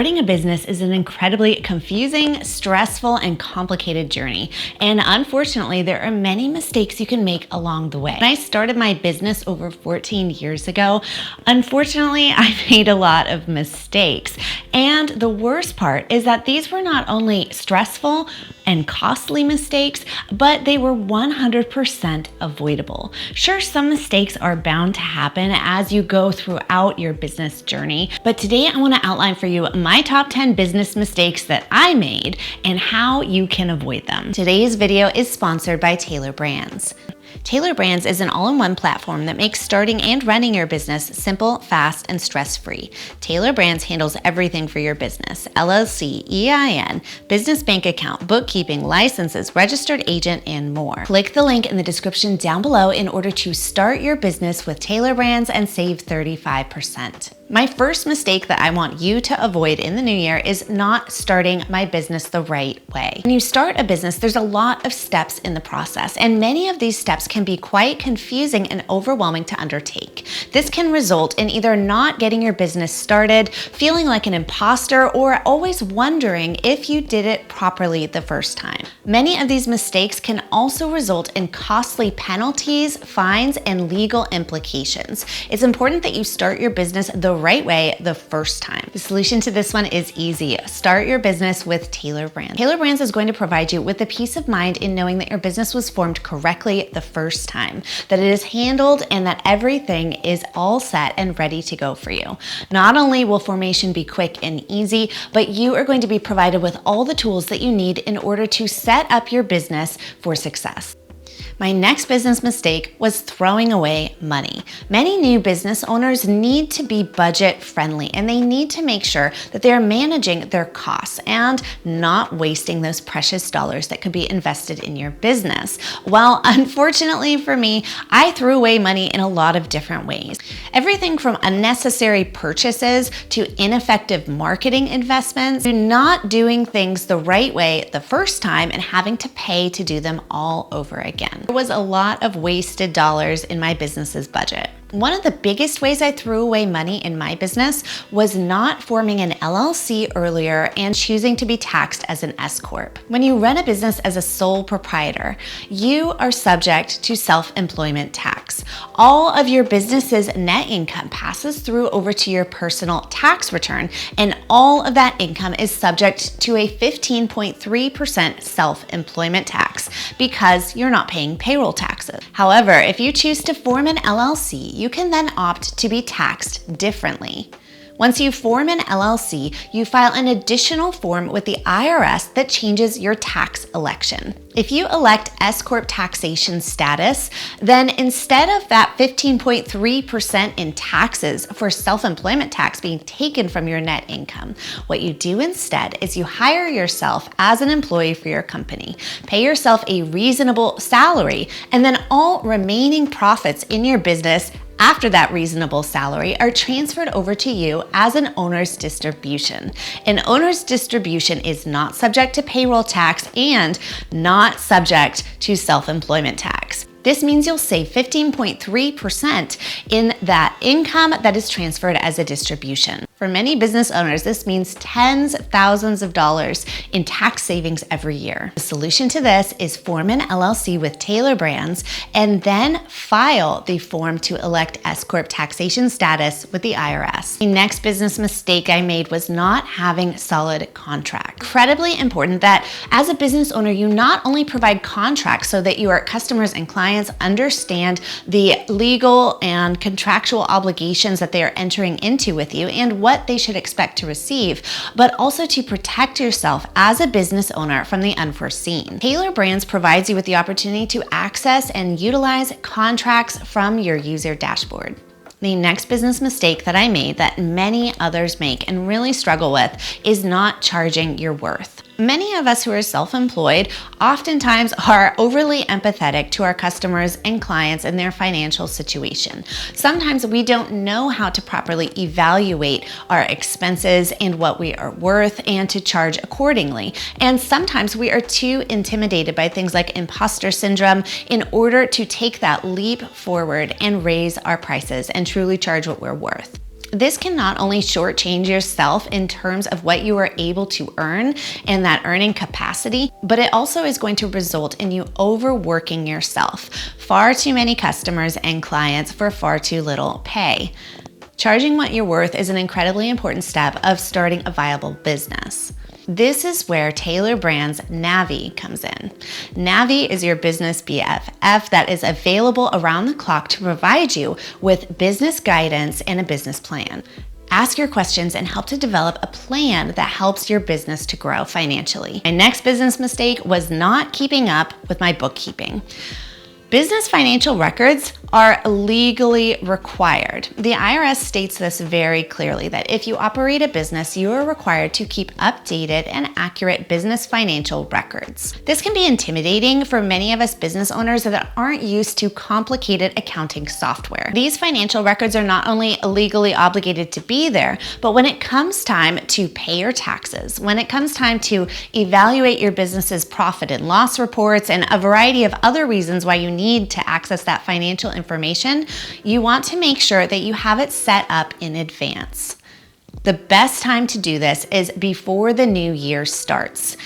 Starting a business is an incredibly confusing, stressful, and complicated journey. And unfortunately, there are many mistakes you can make along the way. When I started my business over 14 years ago, unfortunately, I made a lot of mistakes. And the worst part is that these were not only stressful and costly mistakes, but they were 100% avoidable. Sure, some mistakes are bound to happen as you go throughout your business journey, but today I want to outline for you my top 10 business mistakes that I made and how you can avoid them. Today's video is sponsored by Tailor Brands. Tailor Brands is an all-in-one platform that makes starting and running your business simple, fast, and stress-free. Tailor Brands handles everything for your business: LLC, EIN, business bank account, bookkeeping, licenses, registered agent, and more. Click the link in the description down below in order to start your business with Tailor Brands and save 35%. My first mistake that I want you to avoid in the new year is not starting my business the right way. When you start a business, there's a lot of steps in the process, and many of these steps can be quite confusing and overwhelming to undertake. This can result in either not getting your business started, feeling like an imposter, or always wondering if you did it properly the first time. Many of these mistakes can also result in costly penalties, fines, and legal implications. It's important that you start your business the right way the first time. The solution to this one is easy. Start your business with Tailor Brands. Tailor Brands is going to provide you with the peace of mind in knowing that your business was formed correctly the first time, that it is handled, and that everything is all set and ready to go for you. Not only will formation be quick and easy, but you are going to be provided with all the tools that you need in order to set up your business for success. My next business mistake was throwing away money. Many new business owners need to be budget friendly, and they need to make sure that they're managing their costs and not wasting those precious dollars that could be invested in your business. Well, unfortunately for me, I threw away money in a lot of different ways. Everything from unnecessary purchases to ineffective marketing investments to not doing things the right way the first time and having to pay to do them all over again. There was a lot of wasted dollars in my business's budget. One of the biggest ways I threw away money in my business was not forming an LLC earlier and choosing to be taxed as an S Corp. When you run a business as a sole proprietor, you are subject to self-employment tax. All of your business's net income passes through over to your personal tax return, and all of that income is subject to a 15.3% self-employment tax because you're not paying payroll taxes. However, if you choose to form an LLC, you can then opt to be taxed differently. Once you form an LLC, you file an additional form with the IRS that changes your tax election. If you elect S Corp taxation status, then instead of that 15.3% in taxes for self-employment tax being taken from your net income, what you do instead is you hire yourself as an employee for your company, pay yourself a reasonable salary, and then all remaining profits in your business after that reasonable salary are transferred over to you as an owner's distribution. An owner's distribution is not subject to payroll tax and not subject to self-employment tax. This means you'll save 15.3% in that income that is transferred as a distribution. For many business owners, this means tens of thousands of dollars in tax savings every year. The solution to this is form an LLC with Tailor Brands and then file the form to elect S Corp taxation status with the IRS. The next business mistake I made was not having solid contracts. Incredibly important that as a business owner, you not only provide contracts so that your customers and clients understand the legal and contractual obligations that they are entering into with you and what they should expect to receive, but also to protect yourself as a business owner from the unforeseen. Tailor Brands provides you with the opportunity to access and utilize contracts from your user dashboard. The next business mistake that I made that many others make and really struggle with is not charging your worth. Many of us who are self-employed oftentimes are overly empathetic to our customers and clients and their financial situation. Sometimes we don't know how to properly evaluate our expenses and what we are worth and to charge accordingly. And sometimes we are too intimidated by things like imposter syndrome in order to take that leap forward and raise our prices and truly charge what we're worth. This can not only shortchange yourself in terms of what you are able to earn and that earning capacity, but it also is going to result in you overworking yourself. Far too many customers and clients for far too little pay. Charging what you're worth is an incredibly important step of starting a viable business. This is where Tailor Brands Navi comes in. Navi is your business BFF that is available around the clock to provide you with business guidance and a business plan. Ask your questions and help to develop a plan that helps your business to grow financially. My next business mistake was not keeping up with my bookkeeping. Business financial records are legally required. The IRS states this very clearly, that if you operate a business, you are required to keep updated and accurate business financial records. This can be intimidating for many of us business owners that aren't used to complicated accounting software. These financial records are not only legally obligated to be there, but when it comes time to pay your taxes, when it comes time to evaluate your business's profit and loss reports, and a variety of other reasons why you need to access that financial information, you want to make sure that you have it set up in advance. The best time to do this is before the new year starts.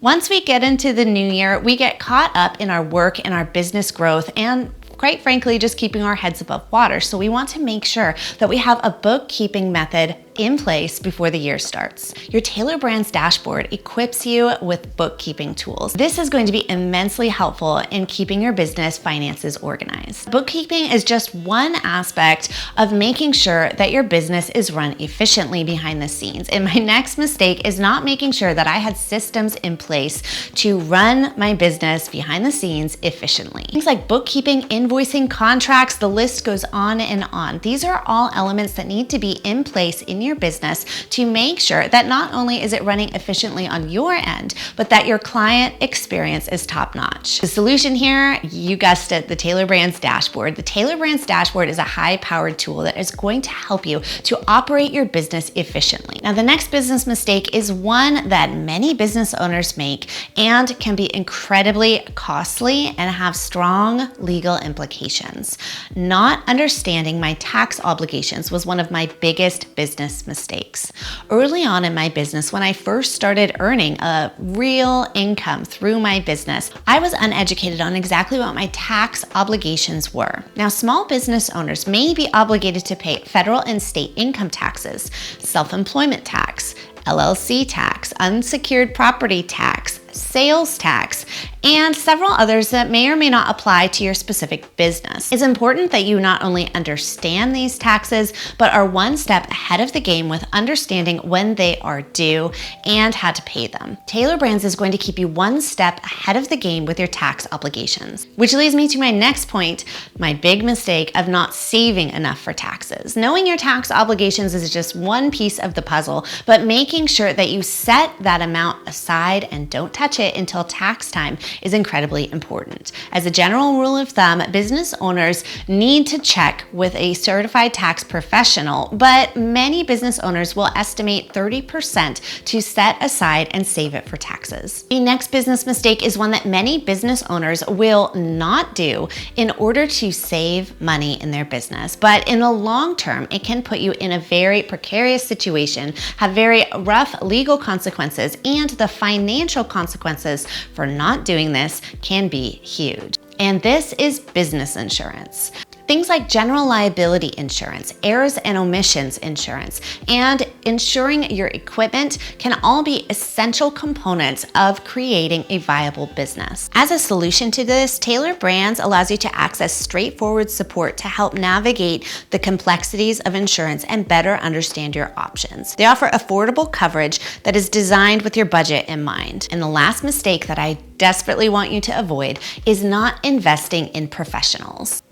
Once we get into the new year, we get caught up in our work and our business growth and, quite frankly, just keeping our heads above water. So we want to make sure that we have a bookkeeping method in place before the year starts. Your Tailor Brands dashboard equips you with bookkeeping tools. This is going to be immensely helpful in keeping your business finances organized. Bookkeeping is just one aspect of making sure that your business is run efficiently behind the scenes. And my next mistake is not making sure that I had systems in place to run my business behind the scenes efficiently. Things like bookkeeping, invoicing, contracts, the list goes on and on. These are all elements that need to be in place in your business to make sure that not only is it running efficiently on your end, but that your client experience is top notch. The solution here, you guessed it, the Tailor Brands dashboard. The Tailor Brands dashboard is a high-powered tool that is going to help you to operate your business efficiently. Now, the next business mistake is one that many business owners make and can be incredibly costly and have strong legal implications. Not understanding my tax obligations was one of my biggest business mistakes. Early on in my business, when I first started earning a real income through my business, I was uneducated on exactly what my tax obligations were. Now, small business owners may be obligated to pay federal and state income taxes, self-employment tax, LLC tax, unsecured property tax, sales tax, and several others that may or may not apply to your specific business. It's important that you not only understand these taxes, but are one step ahead of the game with understanding when they are due and how to pay them. Tailor Brands is going to keep you one step ahead of the game with your tax obligations. Which leads me to my next point, my big mistake of not saving enough for taxes. Knowing your tax obligations is just one piece of the puzzle, but making sure that you set that amount aside and don't touch it until tax time is incredibly important. As a general rule of thumb, business owners need to check with a certified tax professional, but many business owners will estimate 30% to set aside and save it for taxes. The next business mistake is one that many business owners will not do in order to save money in their business, but in the long term, it can put you in a very precarious situation, have very rough legal consequences, and the financial consequences for not doing this can be huge. And this is business insurance. Things like general liability insurance, errors and omissions insurance, and insuring your equipment can all be essential components of creating a viable business. As a solution to this, Tailor Brands allows you to access straightforward support to help navigate the complexities of insurance and better understand your options. They offer affordable coverage that is designed with your budget in mind. And the last mistake that I desperately want you to avoid is not investing in professionals.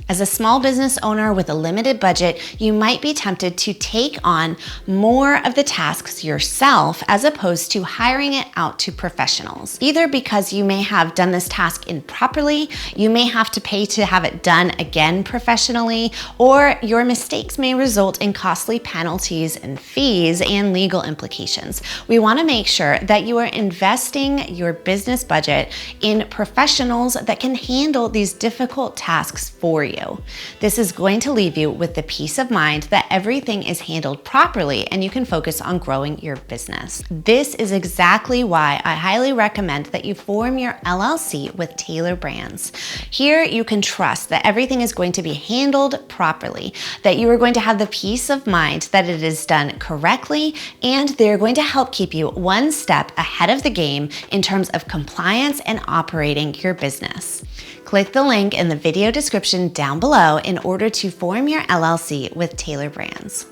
As a small business owner with a limited budget, you might be tempted to take on more of the tasks yourself as opposed to hiring it out to professionals. Either because you may have done this task improperly, you may have to pay to have it done again professionally, or your mistakes may result in costly penalties and fees and legal implications. We want to make sure that you are investing your business budget in professionals that can handle these difficult tasks for you. you. This is going to leave you with the peace of mind that everything is handled properly and you can focus on growing your business. This is exactly why I highly recommend that you form your LLC with Tailor Brands. Here you can trust that everything is going to be handled properly, that you are going to have the peace of mind that it is done correctly, and they're going to help keep you one step ahead of the game in terms of compliance and operating your business. Click the link in the video description down below in order to form your LLC with Tailor Brands.